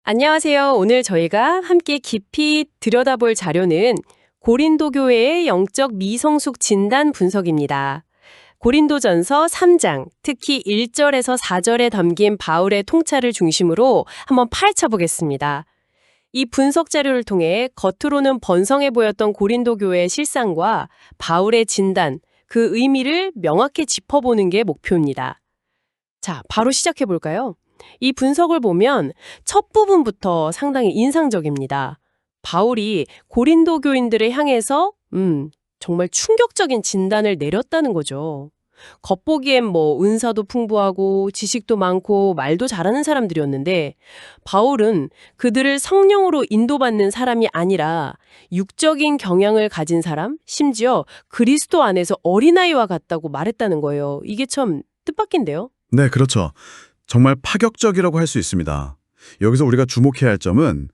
안녕하세요. 오늘 저희가 함께 깊이 들여다볼 자료는 고린도 교회의 영적 미성숙 진단 분석입니다. 고린도전서 3장, 특히 1절에서 4절에 담긴 바울의 통찰을 중심으로 한번 파헤쳐 보겠습니다. 이 분석 자료를 통해 겉으로는 번성해 보였던 고린도 교회의 실상과 바울의 진단, 그 의미를 명확히 짚어보는 게 목표입니다. 자, 바로 시작해 볼까요? 이 분석을 보면 첫 부분부터 상당히 인상적입니다. 바울이 고린도 교인들을 향해서 정말 충격적인 진단을 내렸다는 거죠. 겉보기엔 은사도 풍부하고 지식도 많고 말도 잘하는 사람들이었는데 바울은 그들을 성령으로 인도받는 사람이 아니라 육적인 경향을 가진 사람, 심지어 그리스도 안에서 어린아이와 같다고 말했다는 거예요. 이게 참 뜻밖인데요. 네, 그렇죠. 정말 파격적이라고 할 수 있습니다. 여기서 우리가 주목해야 할 점은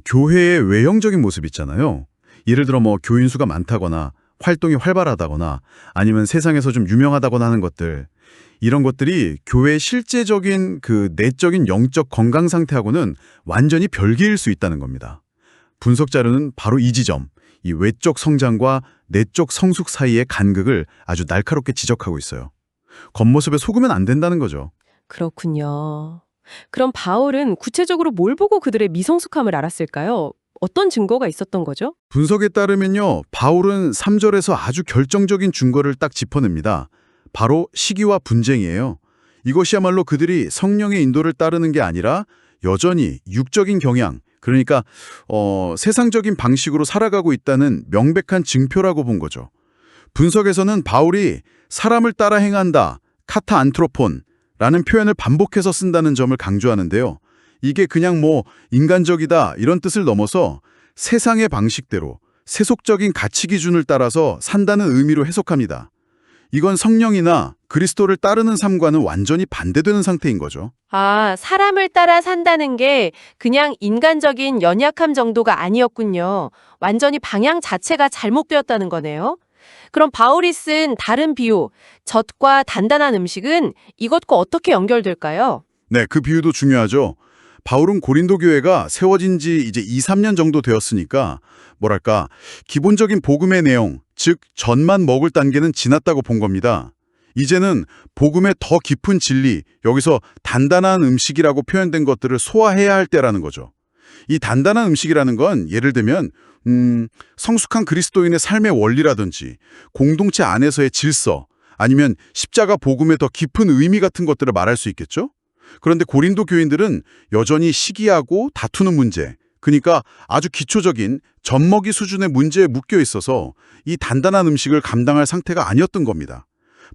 교회의 외형적인 모습 있잖아요. 예를 들어 교인 수가 많다거나 활동이 활발하다거나 아니면 세상에서 좀 유명하다거나 하는 것들, 이런 것들이 교회의 실제적인 그 내적인 영적 건강 상태하고는 완전히 별개일 수 있다는 겁니다. 분석 자료는 바로 이 지점, 이 외적 성장과 내적 성숙 사이의 간극을 아주 날카롭게 지적하고 있어요. 겉모습에 속으면 안 된다는 거죠. 그렇군요. 그럼 바울은 구체적으로 뭘 보고 그들의 미성숙함을 알았을까요? 어떤 증거가 있었던 거죠? 분석에 따르면요, 바울은 3절에서 아주 결정적인 증거를 딱 짚어냅니다. 바로 시기와 분쟁이에요. 이것이야말로 그들이 성령의 인도를 따르는 게 아니라 여전히 육적인 경향, 그러니까 세상적인 방식으로 살아가고 있다는 명백한 증표라고 본 거죠. 분석에서는 바울이 사람을 따라 행한다, 카타 안트로폰 라는 표현을 반복해서 쓴다는 점을 강조하는데요. 이게 그냥 인간적이다 이런 뜻을 넘어서 세상의 방식대로 세속적인 가치 기준을 따라서 산다는 의미로 해석합니다. 이건 성령이나 그리스도를 따르는 삶과는 완전히 반대되는 상태인 거죠. 아, 사람을 따라 산다는 게 그냥 인간적인 연약함 정도가 아니었군요. 완전히 방향 자체가 잘못되었다는 거네요. 그럼 바울이 쓴 다른 비유, 젖과 단단한 음식은 이것과 어떻게 연결될까요? 네, 그 비유도 중요하죠. 바울은 고린도 교회가 세워진 지 이제 2, 3년 정도 되었으니까 기본적인 복음의 내용, 즉 젖만 먹을 단계는 지났다고 본 겁니다. 이제는 복음의 더 깊은 진리, 여기서 단단한 음식이라고 표현된 것들을 소화해야 할 때라는 거죠. 이 단단한 음식이라는 건 예를 들면 성숙한 그리스도인의 삶의 원리라든지 공동체 안에서의 질서, 아니면 십자가 복음의 더 깊은 의미 같은 것들을 말할 수 있겠죠? 그런데 고린도 교인들은 여전히 시기하고 다투는 문제, 그러니까 아주 기초적인 젖먹이 수준의 문제에 묶여 있어서 이 단단한 음식을 감당할 상태가 아니었던 겁니다.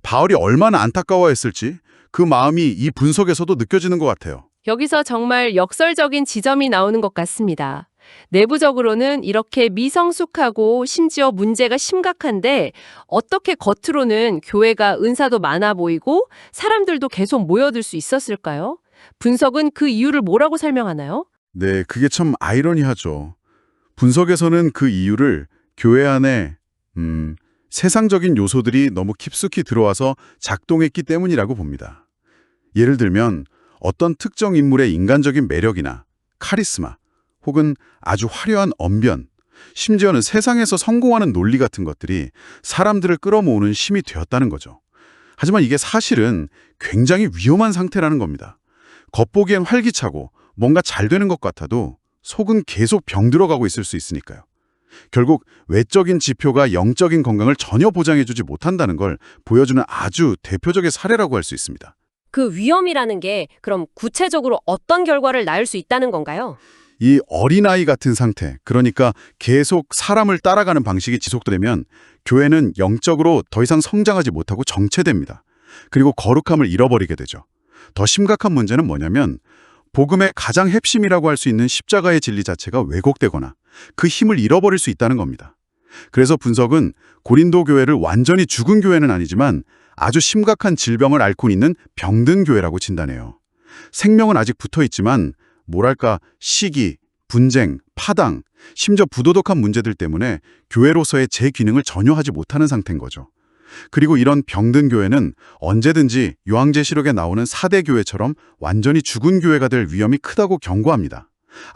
바울이 얼마나 안타까워했을지 그 마음이 이 분석에서도 느껴지는 것 같아요. 여기서 정말 역설적인 지점이 나오는 것 같습니다. 내부적으로는 이렇게 미성숙하고 심지어 문제가 심각한데 어떻게 겉으로는 교회가 은사도 많아 보이고 사람들도 계속 모여들 수 있었을까요? 분석은 그 이유를 뭐라고 설명하나요? 네, 그게 참 아이러니하죠. 분석에서는 그 이유를 교회 안에 세상적인 요소들이 너무 깊숙이 들어와서 작동했기 때문이라고 봅니다. 예를 들면 어떤 특정 인물의 인간적인 매력이나 카리스마, 혹은 아주 화려한 언변, 심지어는 세상에서 성공하는 논리 같은 것들이 사람들을 끌어모으는 힘이 되었다는 거죠. 하지만 이게 사실은 굉장히 위험한 상태라는 겁니다. 겉보기엔 활기차고 뭔가 잘 되는 것 같아도 속은 계속 병들어가고 있을 수 있으니까요. 결국 외적인 지표가 영적인 건강을 전혀 보장해주지 못한다는 걸 보여주는 아주 대표적인 사례라고 할 수 있습니다. 그 위험이라는 게 그럼 구체적으로 어떤 결과를 낳을 수 있다는 건가요? 이 어린아이 같은 상태, 그러니까 계속 사람을 따라가는 방식이 지속되면 교회는 영적으로 더 이상 성장하지 못하고 정체됩니다. 그리고 거룩함을 잃어버리게 되죠. 더 심각한 문제는 뭐냐면 복음의 가장 핵심이라고 할 수 있는 십자가의 진리 자체가 왜곡되거나 그 힘을 잃어버릴 수 있다는 겁니다. 그래서 분석은 고린도 교회를 완전히 죽은 교회는 아니지만 아주 심각한 질병을 앓고 있는 병든 교회라고 진단해요. 생명은 아직 붙어있지만 시기, 분쟁, 파당, 심지어 부도덕한 문제들 때문에 교회로서의 제 기능을 전혀 하지 못하는 상태인 거죠. 그리고 이런 병든 교회는 언제든지 요한계시록에 나오는 4대 교회처럼 완전히 죽은 교회가 될 위험이 크다고 경고합니다.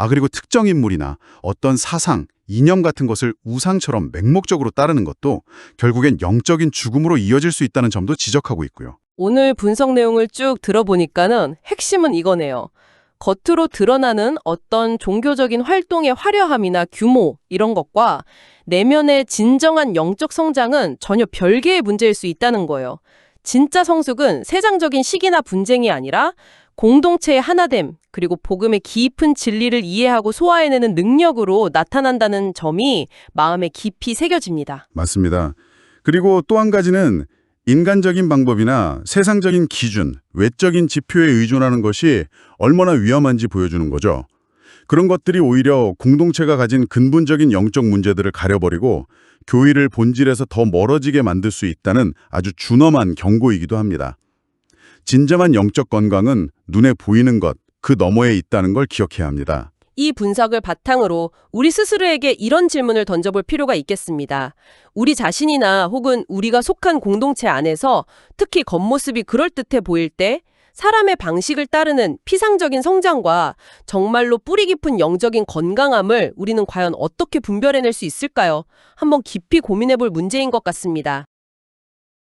그리고 특정 인물이나 어떤 사상, 이념 같은 것을 우상처럼 맹목적으로 따르는 것도 결국엔 영적인 죽음으로 이어질 수 있다는 점도 지적하고 있고요. 오늘 분석 내용을 쭉 들어보니까는 핵심은 이거네요. 겉으로 드러나는 어떤 종교적인 활동의 화려함이나 규모 이런 것과 내면의 진정한 영적 성장은 전혀 별개의 문제일 수 있다는 거예요. 진짜 성숙은 세상적인 시기나 분쟁이 아니라 공동체의 하나됨, 그리고 복음의 깊은 진리를 이해하고 소화해내는 능력으로 나타난다는 점이 마음에 깊이 새겨집니다. 맞습니다. 그리고 또 한 가지는 인간적인 방법이나 세상적인 기준, 외적인 지표에 의존하는 것이 얼마나 위험한지 보여주는 거죠. 그런 것들이 오히려 공동체가 가진 근본적인 영적 문제들을 가려버리고 교회를 본질에서 더 멀어지게 만들 수 있다는 아주 준엄한 경고이기도 합니다. 진정한 영적 건강은 눈에 보이는 것, 그 너머에 있다는 걸 기억해야 합니다. 이 분석을 바탕으로 우리 스스로에게 이런 질문을 던져볼 필요가 있겠습니다. 우리 자신이나 혹은 우리가 속한 공동체 안에서 특히 겉모습이 그럴듯해 보일 때 사람의 방식을 따르는 피상적인 성장과 정말로 뿌리 깊은 영적인 건강함을 우리는 과연 어떻게 분별해낼 수 있을까요? 한번 깊이 고민해볼 문제인 것 같습니다.